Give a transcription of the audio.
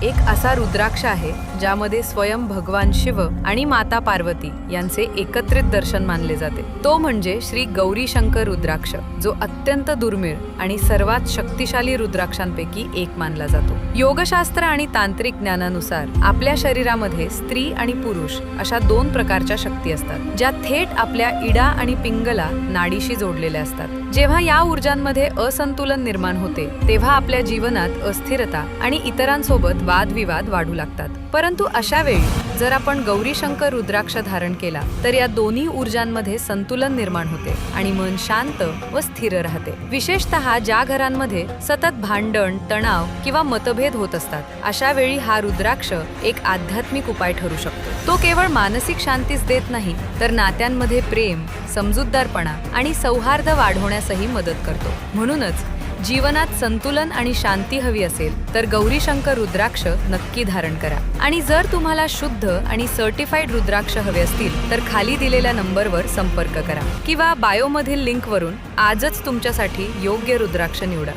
एक असा रुद्राक्ष आहे ज्यामध्ये स्वयं भगवान शिव आणि माता पार्वती यांचे एकत्रित दर्शन मानले जाते। तो म्हणजे श्री गौरी शंकर रुद्राक्ष, जो अत्यंत दुर्मिळ आणि सर्वात शक्तिशाली रुद्राक्षांपैकी एक मानला जातो। योगशास्त्र आणि तांत्रिक ज्ञानानुसार आपल्या शरीरामध्ये स्त्री आणि पुरुष अशा दोन प्रकारच्या शक्ती असतात, ज्या थेट आपल्या इडा आणि पिंगला नाडीशी जोडलेल्या असतात। जेव्हा या ऊर्जांमध्ये असंतुलन निर्माण होते, तेव्हा आपल्या जीवनात अस्थिरता आणि इतरांसोबत वादविवाद वाढू लागतात। परंतु अशा वेळी जर आपण गौरी शंकर रुद्राक्ष धारण केला तर या दोन्ही ऊर्जांमध्ये संतुलन निर्माण होते आणि मन शांत व स्थिर राहते। विशेषतः ज्या घरांमध्ये सतत भांडण, तणाव किंवा मतभेद होत असतात, अशा वेळी हा रुद्राक्ष एक आध्यात्मिक उपाय ठरू शकतो। तो केवळ मानसिक शांतीच देत नाही, तर नात्यांमध्ये प्रेम, समजूतदारपणा आणि सौहार्द वाढवण्यासही मदत करतो। म्हणूनच जीवनात संतुलन आणि शांती हवी असेल तर गौरी शंकर रुद्राक्ष नक्की धारण करा। आणि जर तुम्हाला शुद्ध आणि सर्टिफाईड रुद्राक्ष हवे असतील तर खाली दिलेल्या नंबरवर संपर्क करा किंवा बायोमधील लिंकवरून आजच तुमच्यासाठी योग्य रुद्राक्ष निवडा।